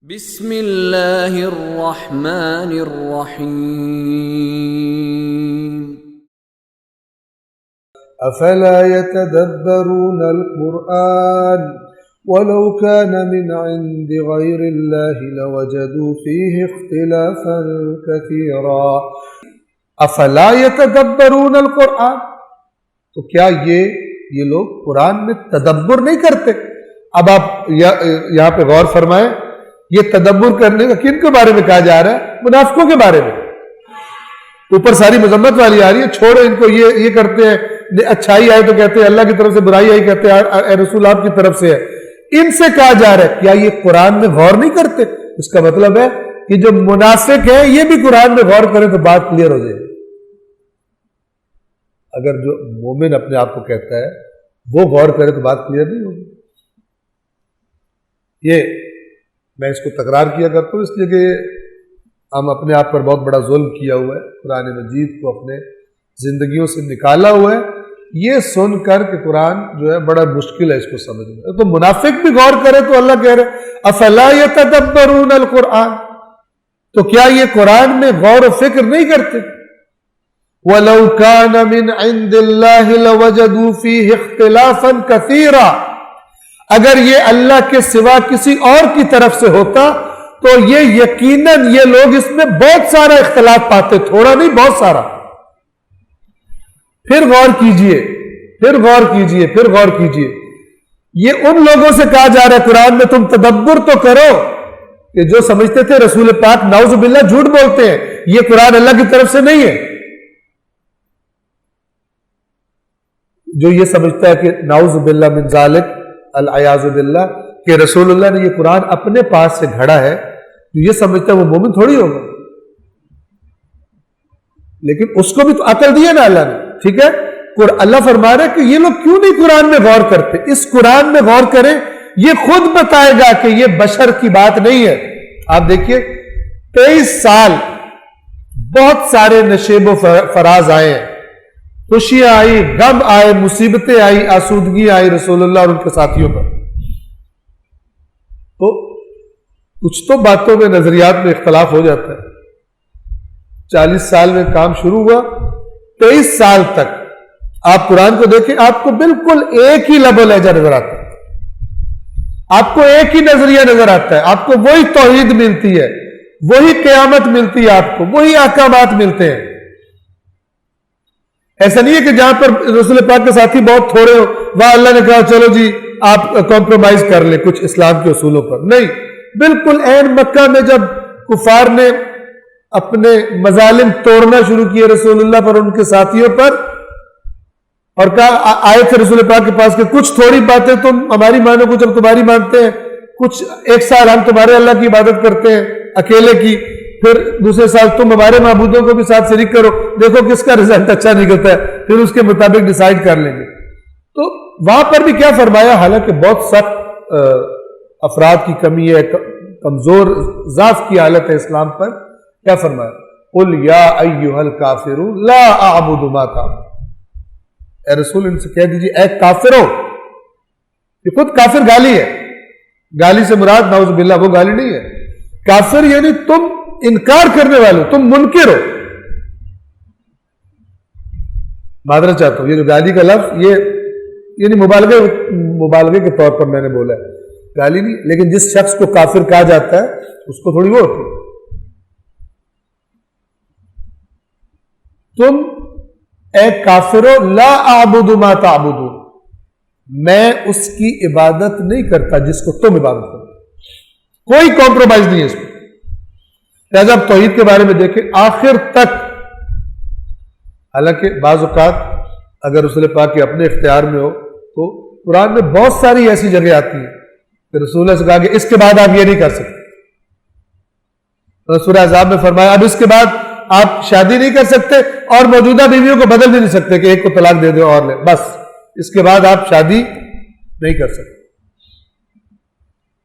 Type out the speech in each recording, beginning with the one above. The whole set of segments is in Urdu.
بسم اللہ الرحمن الرحیم افلا يتدبرون القرآن ولو كان من عند غير الله لوجدوا فيه اختلافا كثيرا افلا يتدبرون القرآن، تو کیا یہ لوگ قرآن میں تدبر نہیں کرتے؟ اب آپ یہاں پہ غور فرمائیں، یہ تدبر کرنے کا کن کے بارے میں کہا جا رہا ہے؟ منافقوں کے بارے میں۔ اوپر ساری مذمت والی آ رہی ہے، چھوڑو ان کو، یہ کرتے ہیں، اچھائی آئے تو کہتے ہیں اللہ کی طرف سے، برائی آئی کہتے ہیں اے رسول آپ کی طرف سے ہے۔ ان سے کہا جا رہا ہے کیا یہ قرآن میں غور نہیں کرتے؟ اس کا مطلب ہے کہ جو منافق ہے یہ بھی قرآن میں غور کریں تو بات کلیئر ہو جائے۔ اگر جو مومن اپنے آپ کو کہتا ہے وہ غور کرے تو بات کلیئر نہیں ہوگی۔ یہ میں اس کو تکرار کیا کرتا ہوں اس لیے کہ ہم اپنے آپ پر بہت بڑا ظلم کیا ہوا ہے، قرآن مجید کو اپنے زندگیوں سے نکالا ہوا ہے۔ یہ سن کر کہ قرآن جو ہے بڑا مشکل ہے اس کو سمجھنا، تو منافق بھی غور کرے تو اللہ کہہ رہے افلا یتدبرون القرآن، تو کیا یہ قرآن میں غور و فکر نہیں کرتے؟ وَلَوْ كَانَ مِنْ عِنْدِ اللَّهِ لَوَجَدُوا فِيهِ اخْتِلَافًا كَثِيرًا، اگر یہ اللہ کے سوا کسی اور کی طرف سے ہوتا تو یہ یقیناً یہ لوگ اس میں بہت سارا اختلاف پاتے، تھوڑا نہیں بہت سارا۔ پھر غور کیجئے، پھر غور کیجئے، پھر غور کیجئے۔ یہ ان لوگوں سے کہا جا رہا ہے قرآن میں تم تدبر تو کرو، کہ جو سمجھتے تھے رسول پاک نعوذ باللہ جھوٹ بولتے ہیں، یہ قرآن اللہ کی طرف سے نہیں ہے۔ جو یہ سمجھتا ہے کہ نعوذ باللہ من ذالک، العیاذ باللہ، کہ رسول اللہ نے یہ قرآن اپنے پاس سے گھڑا ہے، تو یہ سمجھتا ہے وہ مومن تھوڑی ہوگا۔ لیکن اس کو بھی تو عقل دی ہے نا اللہ نے، ٹھیک ہے؟ اللہ فرما رہا ہے کہ یہ لوگ کیوں نہیں قرآن میں غور کرتے؟ اس قرآن میں غور کریں، یہ خود بتائے گا کہ یہ بشر کی بات نہیں ہے۔ آپ دیکھیے 23 سال بہت سارے نشیب و فراز آئے ہیں، خوشیاں آئی، غم آئے، مصیبتیں آئی، آسودگی آئی رسول اللہ اور ان کے ساتھیوں پر۔ تو کچھ تو باتوں میں نظریات میں اختلاف ہو جاتا ہے۔ 40 سال میں کام شروع ہوا، 23 سال تک آپ قرآن کو دیکھیں، آپ کو بالکل ایک ہی لب و لہجہ نظر آتا ہے، آپ کو ایک ہی نظریہ نظر آتا ہے، آپ کو وہی توحید ملتی ہے، وہی قیامت ملتی ہے، آپ کو وہی احکامات ملتے ہیں۔ ایسا نہیں ہے کہ جہاں پر رسول پاک کے ساتھی بہت تھوڑے ہو، وہاں اللہ نے کہا چلو جی آپ کمپرومائز کر لیں کچھ اسلام کے اصولوں پر، نہیں۔ بالکل عین مکہ میں جب کفار نے اپنے مظالم توڑنا شروع کیے رسول اللہ پر، ان کے ساتھیوں پر، اور کہا آئے تھے رسول پاک کے پاس کہ کچھ تھوڑی باتیں تم ہماری مانو، کچھ ہم تمہاری مانتے ہیں، کچھ ایک سال ہم تمہارے اللہ کی عبادت کرتے ہیں اکیلے کی، پھر دوسرے سال تم ہمارے معبودوں کو بھی ساتھ شریک کرو، دیکھو کس کا رزلٹ اچھا نکلتا ہے، پھر اس کے مطابق ڈیسائیڈ کر لیں گے۔ تو وہاں پر بھی کیا فرمایا، حالانکہ بہت سخت افراد کی کمی ہے، کمزور ضعف کی حالت ہے اسلام پر، کیا فرمایا؟ قل یا ایھا الکافرون لا اعبد ما تعبدون، اے رسول ان سے کہہ دیجیے اے کافرو، یہ خود کافر گالی ہے، گالی سے مراد نعوذ باللہ وہ گالی نہیں ہے، کافر یعنی تم انکار کرنے والے، تم منکر ہو۔ معذرت چاہتا ہوں، یہ جو گالی کا لفظ یہ یعنی مبالغے کے طور پر میں نے بولا ہے، گالی نہیں، لیکن جس شخص کو کافر کہا جاتا ہے اس کو تھوڑی وہ ہوتی ہے۔ تم اے کافرو لا اعبد ما تعبدون، میں اس کی عبادت نہیں کرتا جس کو تم عبادت کرو، کوئی کمپرومائز نہیں ہے اس کو۔ لہذا آپ توحید کے بارے میں دیکھیں آخر تک، حالانکہ بعض اوقات اگر رسول پاک کے اپنے اختیار میں ہو تو قرآن میں بہت ساری ایسی جگہ آتی ہیں کہ رسول اللہ سے کہا کہ اس کے بعد آپ یہ نہیں کر سکتے۔ سورہ احزاب میں فرمایا اب اس کے بعد آپ شادی نہیں کر سکتے اور موجودہ بیویوں کو بدل بھی نہیں سکتے کہ ایک کو طلاق دے دو اور لے، بس اس کے بعد آپ شادی نہیں کر سکتے۔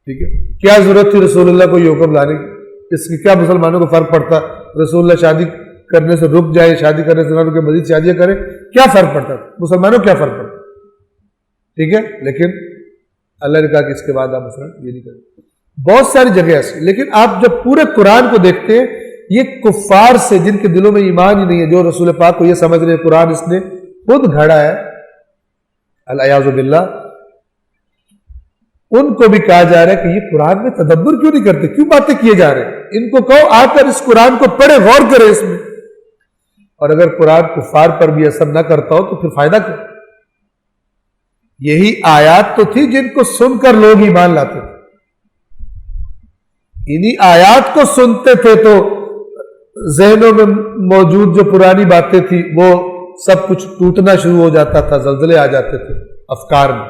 ٹھیک ہے، کیا ضرورت تھی رسول اللہ کو یہ حکم لانے کی؟ اس کی کیا مسلمانوں کو فرق پڑتا؟ رسول اللہ شادی کرنے سے رک جائے، شادی کرنے سے نہ رکے، مزید شادیاں کرے، کیا فرق پڑتا؟ مسلمانوں کیا فرق پڑتا؟ ٹھیک ہے، لیکن اللہ نے کہا کہ اس کے بعد آپ مثلا یہ نہیں کریں۔ بہت ساری جگہ ایسی. لیکن آپ جب پورے قرآن کو دیکھتے ہیں یہ کفار سے جن کے دلوں میں ایمان ہی نہیں ہے, جو رسول پاک کو یہ سمجھ رہے ہیں قرآن اس نے خود گھڑا ہے الیاذ باللہ, ان کو بھی کہا جا رہا ہے کہ یہ قرآن میں تدبر کیوں نہیں کرتے, کیوں باتیں کیے جا رہے ہیں. ان کو کہو آ کر اس قرآن کو پڑھے, غور کرے اس میں. اور اگر قرآن کفار پر بھی اثر نہ کرتا ہو تو پھر فائدہ کیا؟ یہی آیات تو تھی جن کو سن کر لوگ ایمان لاتے تھے. انہی آیات کو سنتے تھے تو ذہنوں میں موجود جو پرانی باتیں تھی وہ سب کچھ ٹوٹنا شروع ہو جاتا تھا, زلزلے آ جاتے تھے افکار میں.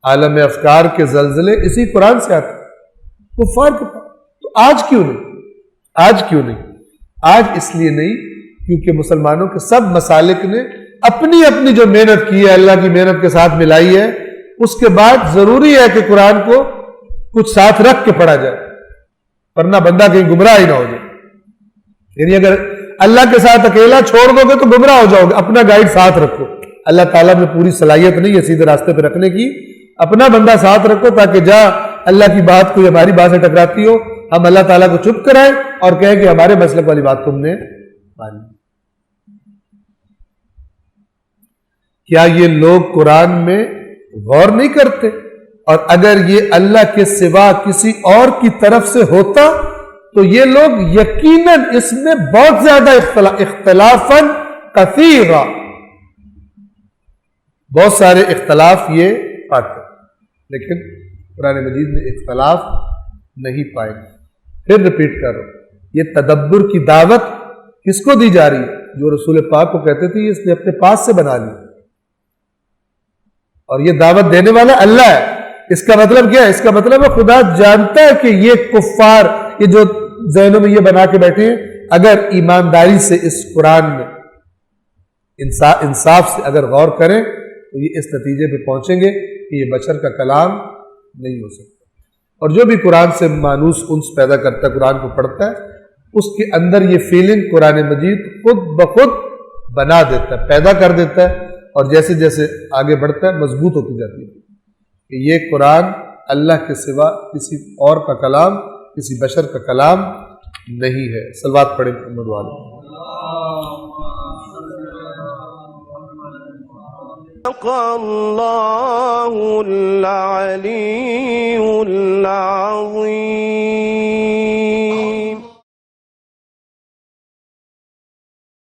عالم افکار کے زلزلے اسی قرآن سے آتے کفار کے پاس. تو آج کیوں نہیں؟ آج اس لیے نہیں کیونکہ مسلمانوں کے سب مسالک نے اپنی اپنی جو محنت کی ہے اللہ کی محنت کے ساتھ ملائی ہے, اس کے بعد ضروری ہے کہ قرآن کو کچھ ساتھ رکھ کے پڑھا جائے, ورنہ بندہ کہیں گمراہ ہی نہ ہو جائے. یعنی اگر اللہ کے ساتھ اکیلا چھوڑ دو گے تو گمراہ ہو جاؤ گے. اپنا گائیڈ ساتھ رکھو. اللہ تعالیٰ میں پوری صلاحیت نہیں ہے سیدھے راستے پہ رکھنے کی, اپنا بندہ ساتھ رکھو تاکہ جہاں اللہ کی بات کوئی ہماری بات سے ٹکراتی ہو ہم اللہ تعالیٰ کو چپ کرائیں اور کہیں کہ ہمارے مسلک والی بات تم نے مانی. کیا یہ لوگ قرآن میں غور نہیں کرتے؟ اور اگر یہ اللہ کے سوا کسی اور کی طرف سے ہوتا تو یہ لوگ یقیناً اس میں بہت زیادہ اختلافاً کثیرا, بہت سارے اختلاف یہ پاتے, لیکن قرآن مجید میں اختلاف نہیں پائیں گے. پھر ریپیٹ کر رہا ہوں, یہ تدبر کی دعوت کس کو دی جا رہی ہے؟ جو رسول پاک کو کہتے تھے اس نے اپنے پاس سے بنا لی, اور یہ دعوت دینے والا اللہ ہے. اس کا مطلب کیا ہے؟ اس کا مطلب ہے خدا جانتا ہے کہ یہ کفار یہ جو ذہنوں میں یہ بنا کے بیٹھے ہیں, اگر ایمانداری سے اس قرآن میں انصاف سے اگر غور کریں تو یہ اس نتیجے پہ پہنچیں گے کہ یہ بشر کا کلام نہیں ہو سکتا. اور جو بھی قرآن سے مانوس انس پیدا کرتا ہے, قرآن کو پڑھتا ہے, اس کے اندر یہ فیلنگ قرآن مجید خود بخود بنا دیتا ہے, پیدا کر دیتا ہے, اور جیسے جیسے آگے بڑھتا ہے مضبوط ہوتی جاتی ہے کہ یہ قرآن اللہ کے سوا کسی اور کا کلام, کسی بشر کا کلام نہیں ہے. صلوات پڑھیں محمد والے. اللہ العلی العظیم.